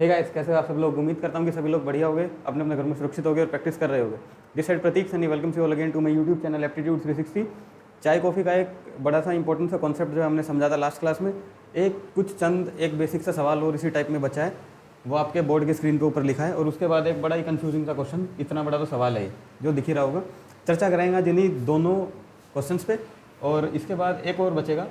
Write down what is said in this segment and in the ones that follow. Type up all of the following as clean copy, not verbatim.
Hey guys, कैसे हो आप सब लोग। उम्मीद करता हूँ कि सभी लोग बढ़िया होंगे, अपने अपने घर में सुरक्षित होंगे और प्रैक्टिस कर रहे होंगे। This side Prateek Sunny, welcome you all again to my YouTube channel aptitude 360। चाय कॉफ़ी का एक बड़ा सा इंपॉर्टेंट सा कॉन्सेप्ट जो हमने समझा था लास्ट क्लास में, एक बेसिक सा सवाल और इसी टाइप में बचा है, वो आपके बोर्ड के स्क्रीन के ऊपर लिखा है। और उसके बाद एक बड़ा ही कन्फ्यूजिंग सा क्वेश्चन, इतना बड़ा तो सवाल है ये, जो दिख ही रहा होगा। चर्चा करेंगे जिन्हीं दोनों क्वेश्चंस पे, और इसके बाद एक और बचेगा,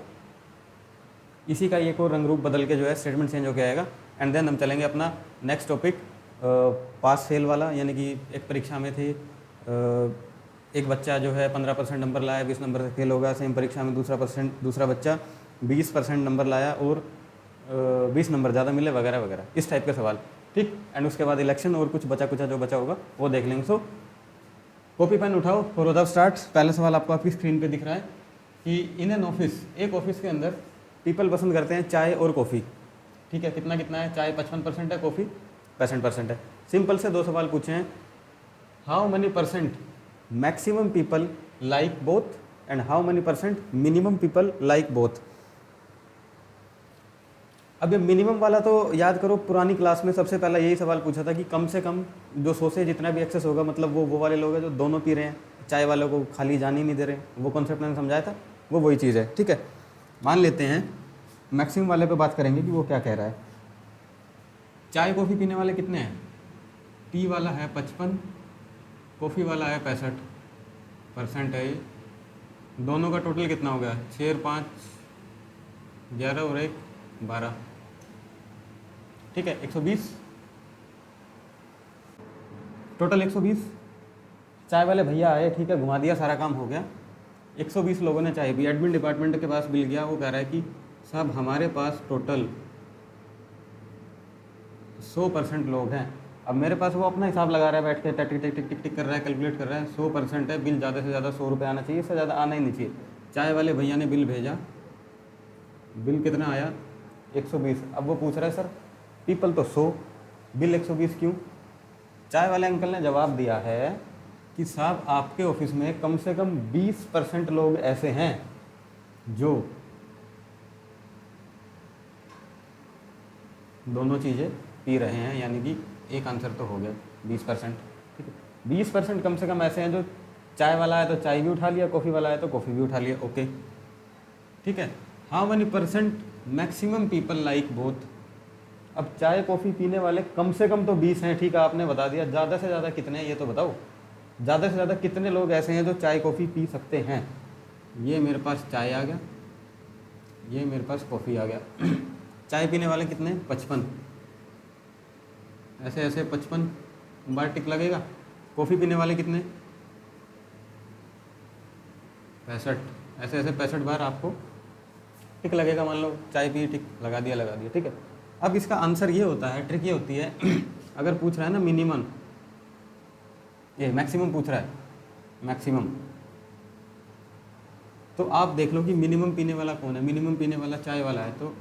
इसी का एक और रंग रूप बदल के जो है स्टेटमेंट चेंज होकर आएगा। एंड देन हम चलेंगे अपना नेक्स्ट टॉपिक, पास फेल वाला। यानी कि एक परीक्षा में थी, एक बच्चा जो है 15% नंबर लाया, 20 नंबर से फेल होगा। सेम परीक्षा में दूसरा बच्चा 20% नंबर लाया और 20 नंबर ज़्यादा मिले, वगैरह वगैरह, इस टाइप के सवाल। ठीक। एंड उसके बाद इलेक्शन और कुछ बचा कुचा जो बचा होगा वो देख लेंगे। सो कॉपी पेन उठाओ फॉर वithout स्टार्ट। पहला सवाल आपको आपकी स्क्रीन पे दिख रहा है कि इन एन ऑफिस, एक ऑफिस के अंदर पीपल पसंद करते हैं चाय और कॉफ़ी। ठीक है, कितना कितना है? चाय 55% है, कॉफ़ी 65% है। सिंपल से दो सवाल पूछे हैं, how many percent maximum people like both and how many percent minimum people like both. अब ये मिनिमम वाला तो याद करो, पुरानी क्लास में सबसे पहला यही सवाल पूछा था कि कम से कम जो 100 से जितना भी एक्सेस होगा, मतलब वो वाले लोग हैं जो दोनों पी रहे हैं, चाय वालों को खाली जान ही नहीं दे रहे हैं। वो कॉन्सेप्ट मैंने समझाया था, वो वही चीज़ है। ठीक है, मान लेते हैं मैक्सिमम वाले पे बात करेंगे कि वो क्या कह रहा है। चाय कॉफ़ी पीने वाले कितने हैं? टी वाला है 55, कॉफ़ी वाला है 65% है। ये दोनों का टोटल कितना हो गया? 6 और 5 11 और 1 12। ठीक है, 120 टोटल 120। चाय वाले भैया आए, ठीक है, घुमा दिया, सारा काम हो गया। 120 लोगों ने चाय पी। एडमिन डिपार्टमेंट के पास बिल गया, वो कह रहा है कि साहब हमारे पास टोटल 100% लोग हैं। अब मेरे पास वो अपना हिसाब लगा रहा है, बैठ के टिक टिक टिक टिक टिक कर रहा है, कैलकुलेट कर रहा है। 100% है, बिल ज़्यादा से ज़्यादा 100 रुपये आना चाहिए, इससे ज़्यादा आना ही नहीं चाहिए। चाय वाले भैया ने बिल भेजा, बिल कितना आया? 120। अब वो पूछ रहा है सर पीपल तो 100, बिल 120 क्यों? चाय वाले अंकल ने जवाब दिया है कि साहब आपके ऑफिस में कम से कम 20% लोग ऐसे हैं जो दोनों चीज़ें पी रहे हैं। यानी कि एक आंसर तो हो गया 20%। ठीक है, 20% कम से कम ऐसे हैं जो चाय वाला है तो चाय भी उठा लिया, कॉफ़ी वाला है तो कॉफ़ी भी उठा लिया। ओके, ठीक है। How many percent maximum people like both. अब चाय कॉफ़ी पीने वाले कम से कम तो 20 हैं, ठीक है, आपने बता दिया। ज़्यादा से ज़्यादा कितने हैं ये तो बताओ। ज़्यादा से ज़्यादा कितने लोग ऐसे हैं जो चाय कॉफ़ी पी सकते हैं? ये मेरे पास चाय आ गया, ये मेरे पास कॉफ़ी आ गया। चाय पीने वाले कितने? 55। ऐसे ऐसे 55 बार टिक लगेगा। कॉफ़ी पीने वाले कितने? 65। ऐसे ऐसे 65 बार आपको टिक लगेगा। मान लो चाय पी, टिक लगा दिया लगा दिया। ठीक है, अब इसका आंसर ये होता है, ट्रिक ये होती है अगर पूछ रहा है ना मिनिमम, ये मैक्सिमम पूछ रहा है, मैक्सिमम, तो आप देख लो कि मिनिमम पीने वाला कौन है। मिनिमम पीने वाला चाय वाला है, तो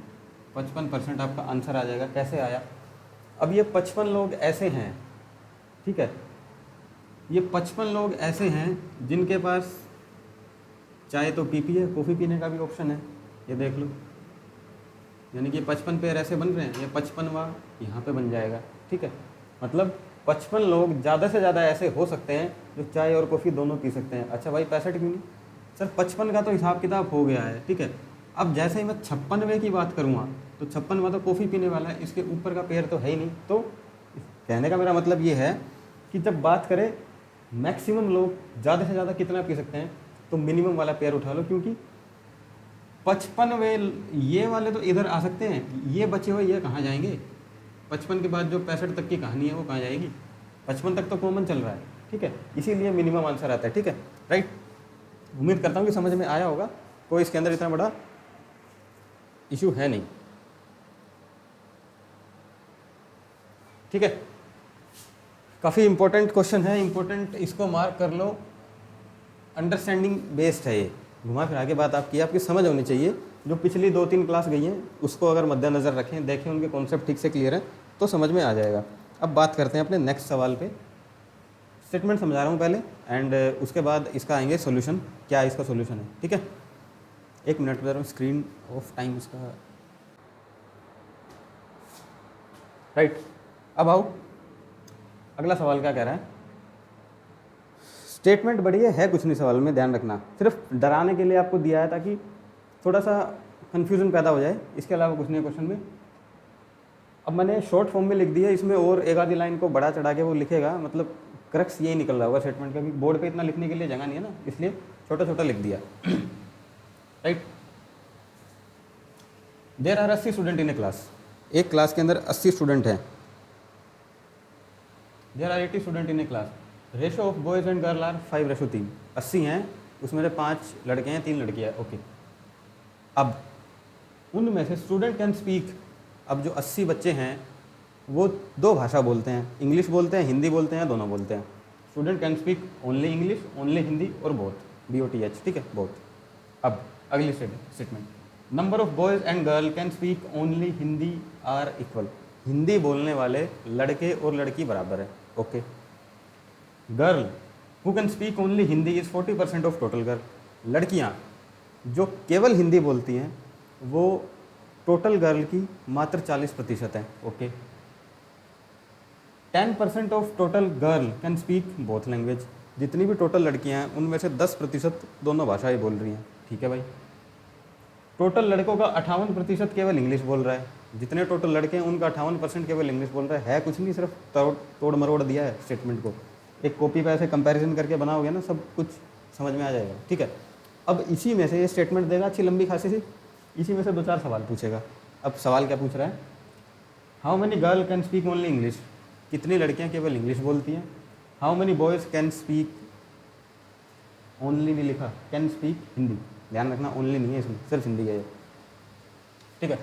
55% आपका आंसर आ जाएगा। कैसे आया? अब ये 55 लोग ऐसे हैं, ठीक है, ये 55 लोग ऐसे हैं जिनके पास चाय तो पी है, कॉफ़ी पीने का भी ऑप्शन है, ये देख लो। यानी कि 55 पेयर ऐसे बन रहे हैं, ये 55वां यहाँ पे बन जाएगा। ठीक है, मतलब 55 लोग ज़्यादा से ज़्यादा ऐसे हो सकते हैं जो चाय और कॉफ़ी दोनों पी सकते हैं। अच्छा भाई 65 क्यों नहीं? सर 55 का तो हिसाब किताब हो गया है। ठीक है, अब जैसे ही मैं 56वें की बात करूँगा तो 56वां तो कॉफ़ी पीने वाला है, इसके ऊपर का पेयर तो है ही नहीं। तो कहने का मेरा मतलब ये है कि जब बात करें मैक्सिमम लोग ज़्यादा से ज़्यादा कितना पी सकते हैं, तो मिनिमम वाला पेयर उठा लो, क्योंकि 55वें ये वाले तो इधर आ सकते हैं, ये बचे हुए ये कहाँ जाएंगे? 55 के बाद जो 65 तक की कहानी है वो कहाँ जाएगी? 55 तक तो कॉमन चल रहा है। ठीक है, इसीलिए मिनिमम आंसर आता है। ठीक है, राइट। उम्मीद करता हूँ कि समझ में आया होगा, कोई इसके अंदर इतना बड़ा इशू है नहीं। ठीक है, काफ़ी इंपॉर्टेंट क्वेश्चन है, इंपॉर्टेंट, इसको मार्क कर लो। अंडरस्टैंडिंग बेस्ड है ये, घुमा फिरा के बात आपकी समझ होनी चाहिए। जो पिछली 2-3 क्लास गई हैं उसको अगर मद्देनज़र रखें, देखें उनके कॉन्सेप्ट ठीक से क्लियर है तो समझ में आ जाएगा। अब बात करते हैं अपने नेक्स्ट सवाल पे। स्टेटमेंट समझा रहा हूँ पहले, एंड उसके बाद इसका आएंगे सॉल्यूशन, क्या इसका सॉल्यूशन है। ठीक है, 1 मिनट बता रहा हूँ, स्क्रीन ऑफ टाइम इसका, राइट। अब आओ, अगला सवाल क्या कह रहा है। स्टेटमेंट बढ़िया है, कुछ नहीं सवाल में, ध्यान रखना, सिर्फ डराने के लिए आपको दिया है ताकि थोड़ा सा कन्फ्यूजन पैदा हो जाए, इसके अलावा कुछ नहीं क्वेश्चन में। अब मैंने शॉर्ट फॉर्म में लिख दिया, इसमें और एक आधी लाइन को बढ़ा चढ़ा के वो लिखेगा, मतलब क्रक्स यही निकल रहा होगा स्टेटमेंट का, बोर्ड पे इतना लिखने के लिए जगह नहीं है ना, इसलिए छोटा छोटा लिख दिया। Right. There are 80 student in a class, एक क्लास के अंदर 80 स्टूडेंट हैं। There are 80 student in a class, ratio of boys and girl are 5:3, 80 हैं, उसमें से 5 लड़के हैं 3 लड़कियाँ, ओके। अब उनमें से स्टूडेंट कैन स्पीक, अब जो 80 बच्चे हैं वो 2 भाषा बोलते हैं, इंग्लिश बोलते हैं, हिंदी बोलते हैं, दोनों बोलते हैं। Student can speak only English, only Hindi और बोथ, BOTH, ठीक है, बोथ। अब अगली statement, number of boys and girl can speak only Hindi are equal, Hindi बोलने वाले लड़के और लड़की बराबर है, okay. Girl who can speak only Hindi is 40% of total girl, लड़कियाँ जो केवल हिंदी बोलती हैं वो टोटल गर्ल की मात्र 40% है, okay. 10% of total girl can speak both language, जितनी भी टोटल लड़कियां हैं उनमें से 10% दोनों भाषाएं बोल रही हैं, ठीक है भाई। टोटल लड़कों का 58% केवल इंग्लिश बोल रहा है, जितने टोटल लड़के हैं उनका 58% केवल इंग्लिश बोल रहा है कुछ नहीं, सिर्फ तोड़ मरोड़ दिया है स्टेटमेंट को, एक कॉपी पे ऐसे कंपैरिजन करके बनाओगे ना सब कुछ समझ में आ जाएगा, ठीक है। अब इसी में से ये स्टेटमेंट देगा अच्छी लंबी खासी सी, इसी में से 2-4 सवाल पूछेगा। अब सवाल क्या पूछ रहा है, how many girl can speak only English, कितनी लड़कियां केवल इंग्लिश बोलती हैं। How many boys can speak, only नहीं लिखा, कैन स्पीक हिंदी, ध्यान रखना ओनली नहीं है इसमें, सिर्फ हिंदी है ये, ठीक है।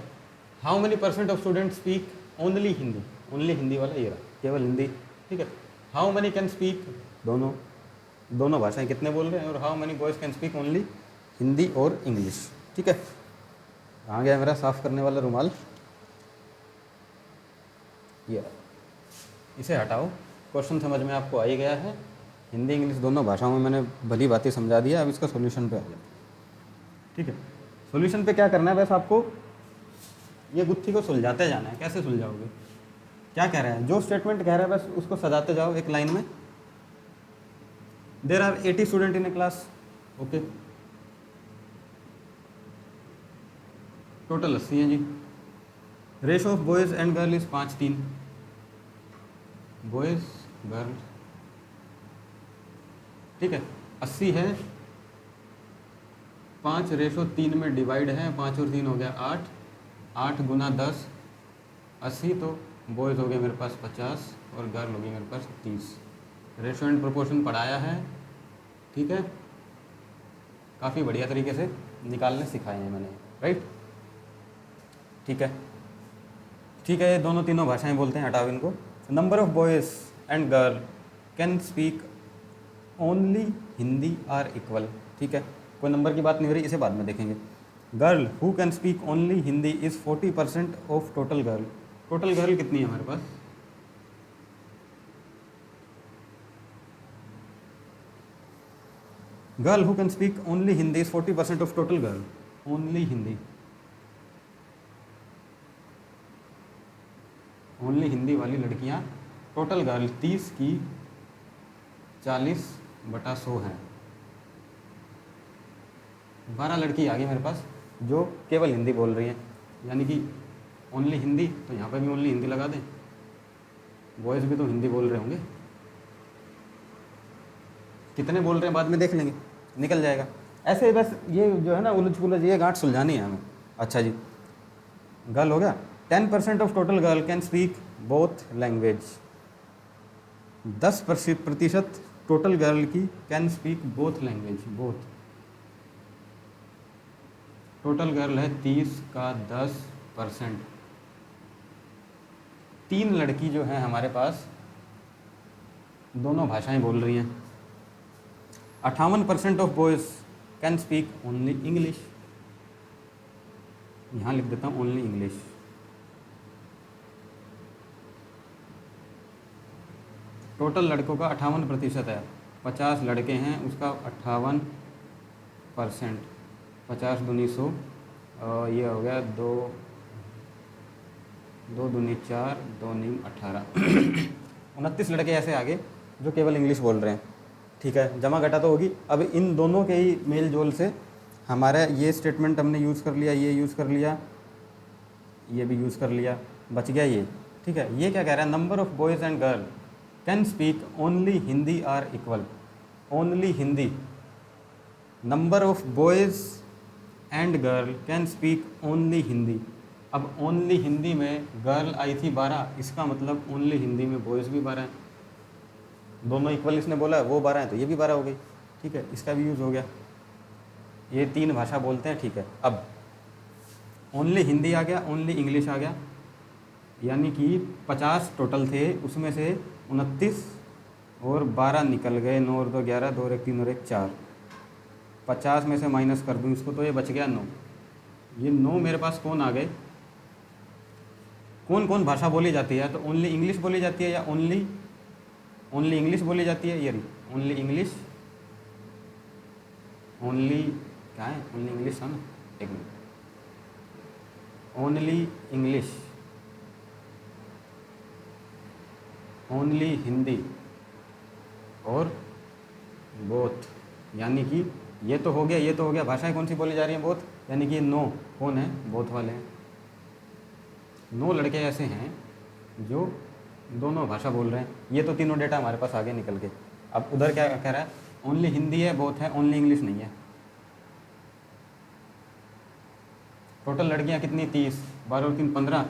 How many % of student speak only Hindi, only Hindi वाला ये रहा, केवल हिंदी, ठीक है। हाउ मेनी कैन स्पीक, दोनों भाषाएं कितने बोल रहे हैं, और how many boys can speak only Hindi और इंग्लिश, ठीक है। आ गया मेरा साफ़ करने वाला रुमाल, ये इसे हटाओ। क्वेश्चन समझ में आपको आ ही गया है, हिंदी इंग्लिश दोनों भाषाओं में मैंने भली बातें समझा दिया। अब इसका सॉल्यूशन पे आ जाए, ठीक है। सॉल्यूशन पे क्या करना है, बस आपको ये गुत्थी को सुलझाते जाना है। कैसे सुलझाओगे, क्या कह रहा है, जो स्टेटमेंट कह रहा है बस उसको सजाते जाओ एक लाइन में। There are 80 student in a class, okay, total 80 हैं जी। Ratio of boys and girl is 5:3, boys girl, ठीक है। 80 है, 5:3 में डिवाइड है, 5 और 3 हो गया 8, 8 गुना 10 80, तो बॉयज़ हो गए मेरे पास 50 और गर्ल हो गई मेरे पास 30। रेशो एंड प्रोपोर्शन पढ़ाया है, ठीक है, काफ़ी बढ़िया तरीके से निकालने सिखाए हैं मैंने, राइट, ठीक है। ठीक है, ये दोनों तीनों भाषाएं बोलते हैं, हटाओ इनको। Number of boys and girl can speak only Hindi are equal, ठीक है, कोई नंबर की बात नहीं हो रही, इसे बाद में देखेंगे। Girl who can speak only Hindi is 40% of total girl, total girl कितनी है हमारे पास, girl who can speak only Hindi is 40% of total girl, only Hindi, only Hindi वाली लड़कियां टोटल गर्ल 30 की 40/100 हैं। 12 लड़की आ गई मेरे पास जो केवल हिंदी बोल रही हैं, यानी कि ओनली हिंदी, तो यहाँ पे भी ओनली हिंदी लगा दें, बॉयज़ भी तो हिंदी बोल रहे होंगे, कितने बोल रहे हैं बाद में देख लेंगे, निकल जाएगा। ऐसे बस ये जो है ना उलझ पुलझ ये गांठ सुलझानी है हमें। अच्छा जी, गर्ल हो गया। 10% of total girl can speak both language, 10% total girl की can speak both language, both, total girl है 30 का 10%, 3 लड़की जो है हमारे पास दोनों भाषाएं बोल रही हैं। 58% of boys can speak only English, यहाँ लिख देता हूँ ओनली इंग्लिश। टोटल लड़कों का 58% है, 50 लड़के हैं उसका 58%, 50 दूनी 100, ये हो गया 2 2 दूनी 4, 2 नीम 18 29 लड़के ऐसे आगे जो केवल इंग्लिश बोल रहे हैं। ठीक है, जमा घटा तो होगी। अब इन दोनों के ही मेल जोल से हमारा ये स्टेटमेंट हमने यूज़ कर लिया, ये यूज़ कर लिया, ये भी यूज़ कर लिया, बच गया ये। ठीक है, ये क्या कह रहा है, number of boys and girl can speak only Hindi are equal. Only Hindi, number of boys and girl can speak only Hindi. अब ओनली हिंदी में गर्ल आई थी 12, इसका मतलब ओनली हिंदी में बॉयज़ भी 12 हैं। दोनों इक्वल इसने बोला, वो 12 हैं तो ये भी 12 हो गई। ठीक है, इसका भी यूज़ हो गया। ये 3 भाषा बोलते हैं। ठीक है, अब ओनली हिंदी आ गया, ओनली इंग्लिश आ गया, यानी कि 50 टोटल थे, उसमें से 29 और 12 निकल गए। 9 और 2 11, 2 और 1 3 और 1 4। 50 में से माइनस कर दूँ इसको तो ये बच गया 9। ये 9 मेरे पास कौन आ गए, कौन कौन भाषा बोली जाती है? तो ओनली इंग्लिश बोली जाती है या ओनली इंग्लिश बोली जाती है? ये रही ओनली इंग्लिश, ओनली क्या है, ओनली इंग्लिश था ना, एक minute, only English, only Hindi और बोथ, यानी कि ये तो हो गया, ये तो हो गया। भाषाएं कौन सी बोली जा रही हैं? बोथ, यानी कि 9 कौन है? बोथ वाले हैं। 9 लड़के ऐसे हैं जो दोनों भाषा बोल रहे हैं। ये तो तीनों डेटा हमारे पास आगे निकल के। अब उधर क्या कह रहा है, ओनली हिंदी है, बोथ है, ओनली इंग्लिश नहीं है। टोटल लड़कियां कितनी? 30, 12 और 3 15,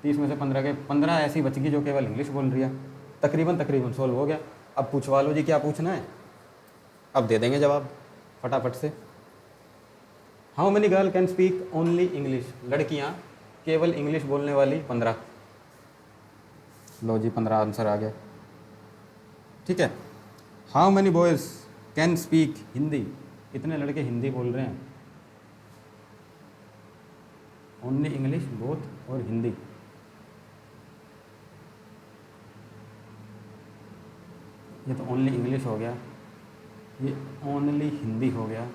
30 में से 15 के 15 ऐसी बच गई जो केवल इंग्लिश बोल रही है। तकरीबन सोल्व हो गया। अब पूछवा लो जी क्या पूछना है, अब दे देंगे जवाब फटाफट से। How many girl can speak only English? लड़कियां केवल इंग्लिश बोलने वाली 15। लो जी 15 आंसर आ गया। ठीक है, how many boys can speak Hindi? कितने लड़के हिंदी बोल रहे हैं? ओनली इंग्लिश, बोथ और हिंदी। ये तो ओनली इंग्लिश हो गया, ये ओनली हिंदी हो गया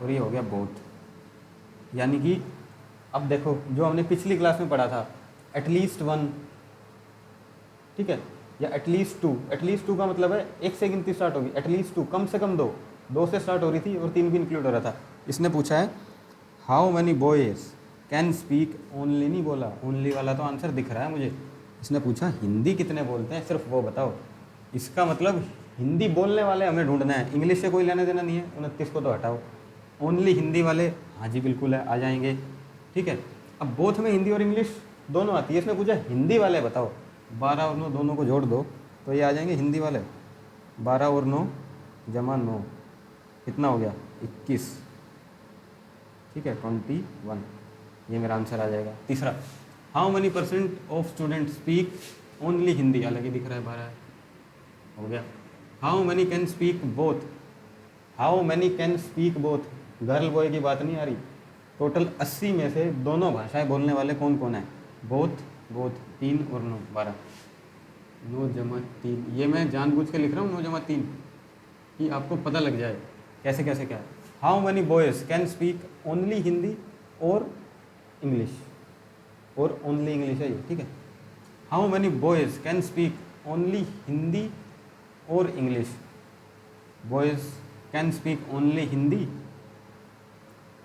और ये हो गया बोथ। यानी कि अब देखो जो हमने पिछली क्लास में पढ़ा था, एटलीस्ट 1, ठीक है, या एटलीस्ट 2। एटलीस्ट 2 का मतलब है 1 से गिनती स्टार्ट होगी, एटलीस्ट 2 कम से कम 2 से स्टार्ट हो रही थी और 3 भी इंक्लूड हो रहा था। इसने पूछा है how many boys can speak, only नहीं बोला, ओनली वाला तो आंसर दिख रहा है मुझे। इसने पूछा हिंदी कितने बोलते हैं, सिर्फ वो बताओ। इसका मतलब हिंदी बोलने वाले हमें ढूंढना है, इंग्लिश से कोई लेना देना नहीं है। 29 को तो हटाओ, ओनली हिंदी वाले, हाँ जी बिल्कुल है, आ जाएंगे। ठीक है, अब बोथ में हिंदी और इंग्लिश दोनों आती है। इसने पूछा हिंदी वाले बताओ, 12 और 9 दोनों को जोड़ दो तो ये आ जाएंगे हिंदी वाले। 12 और 9 जमा 9 कितना हो गया? 21। ठीक है, 21, ये मेरा आंसर आ जाएगा। तीसरा, how many % of student speak only Hindi? अलग ही दिख रहा है, 12 है, हो गया। How many can speak both? How many can speak both, girl boy की बात नहीं आ रही। टोटल 80 में से दोनों भाषाएं बोलने वाले कौन कौन है? बोथ, 3 और 9, 12। 9 जमा 3, ये मैं जानबूझ के लिख रहा हूँ 9 जमा 3 कि आपको पता लग जाए कैसे कैसे क्या है। How many boys can speak only Hindi और इंग्लिश, और ओनली इंग्लिश है ये। ठीक है, how many boys can speak only Hindi और English? Boys can speak only Hindi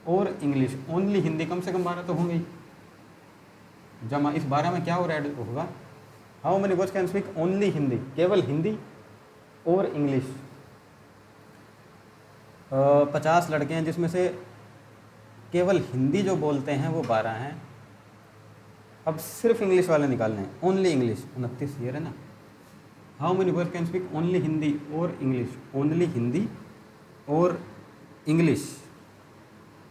और इंग्लिश। ओनली हिंदी कम से कम 12 तो होंगे ही, जमा इस 12 में क्या और ऐड होगा? How many boys can speak only Hindi, केवल हिंदी और इंग्लिश। 50 लड़के हैं जिसमें से केवल हिंदी जो बोलते हैं वो 12 हैं। अब सिर्फ इंग्लिश वाले निकालने हैं, ओनली इंग्लिश 29, ये रहे ना। How many boys can speak only Hindi और इंग्लिश? ओनली हिंदी और इंग्लिश,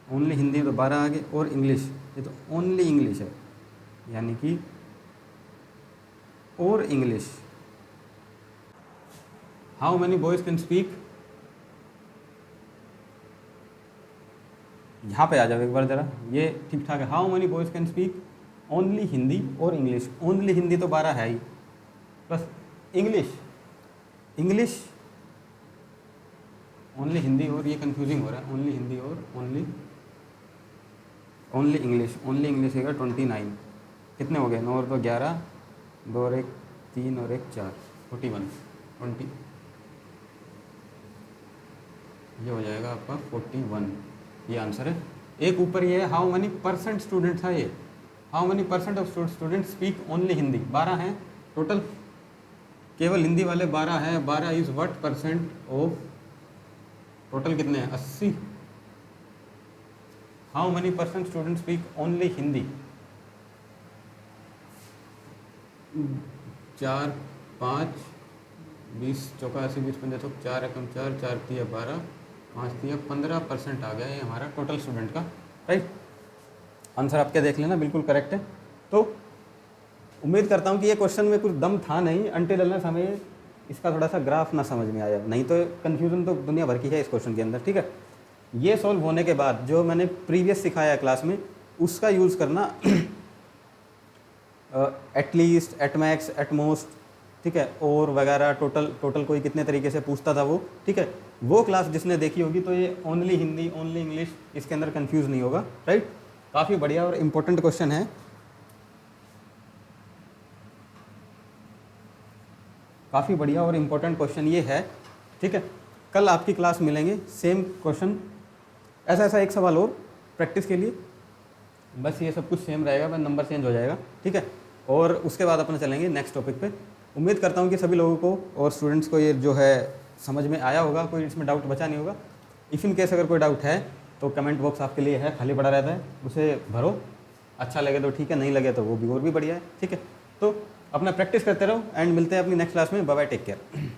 ओनली हिंदी तो 12 आ गए, और इंग्लिश ये तो ओनली इंग्लिश है, यानी कि और English. How many boys can speak, यहाँ पे आ जाओ एक बार ज़रा, ये ठीक ठाक है। How many boys can speak only Hindi और इंग्लिश? ओनली हिंदी तो 12 है ही, प्लस इंग्लिश ओनली हिंदी, और ये कंफ्यूजिंग हो रहा है, ओनली हिंदी और ओनली इंग्लिश। ओनली इंग्लिश होगा 29, कितने हो गए, 9 और 2 11, 2 और 1 3 और 1 4, 41 20, ये हो जाएगा आपका 41, ये आंसर है। एक ऊपर ये है हाउ मनी परसेंट स्टूडेंट्स है, ये how many percent of students speak only Hindi, 12 हैं टोटल, केवल हिंदी वाले 12 हैं। 12 is what percent of total, कितने हैं 80। How many percent student speak only Hindi, 4 5 20 चौका 80 20 पंजा तो 4 एकम 4 4 तिया 12 5 तिया 15% आ गया ये हमारा टोटल स्टूडेंट का, राइट। आंसर आपके देख लेना, बिल्कुल करेक्ट है। तो उम्मीद करता हूँ कि ये क्वेश्चन में कुछ दम था नहीं अनटिल अनलेस हमें इसका थोड़ा सा ग्राफ ना समझ में आया, नहीं तो कन्फ्यूजन तो दुनिया भर की है इस क्वेश्चन के अंदर, ठीक है। ये सॉल्व होने के बाद जो मैंने प्रीवियस सिखाया क्लास में उसका यूज़ करना, एटलीस्ट, एटमैक्स, एटमोस्ट, ठीक है, और वगैरह टोटल कोई कितने तरीके से पूछता था वो, ठीक है। वो क्लास जिसने देखी होगी तो ये ओनली हिंदी ओनली इंग्लिश इसके अंदर कंफ्यूज नहीं होगा, राइट। काफ़ी बढ़िया और इम्पोर्टेंट क्वेश्चन है, काफ़ी बढ़िया और इम्पोर्टेंट क्वेश्चन ये है, ठीक है। कल आपकी क्लास मिलेंगे सेम क्वेश्चन, ऐसा एक सवाल और प्रैक्टिस के लिए, बस ये सब कुछ सेम रहेगा, बस नंबर चेंज हो जाएगा, ठीक है। और उसके बाद अपन चलेंगे नेक्स्ट टॉपिक पे। उम्मीद करता हूँ कि सभी लोगों को और स्टूडेंट्स को ये जो है समझ में आया होगा, कोई इसमें डाउट बचा नहीं होगा। इफ़ इन केस अगर कोई डाउट है तो कमेंट बॉक्स आपके लिए है, खाली पड़ा रहता है, उसे भरो, अच्छा लगे तो ठीक है, नहीं लगे तो वो भी और भी बढ़िया है, ठीक है। तो अपना प्रैक्टिस करते रहो एंड मिलते हैं अपनी नेक्स्ट क्लास में। Bye bye, take care.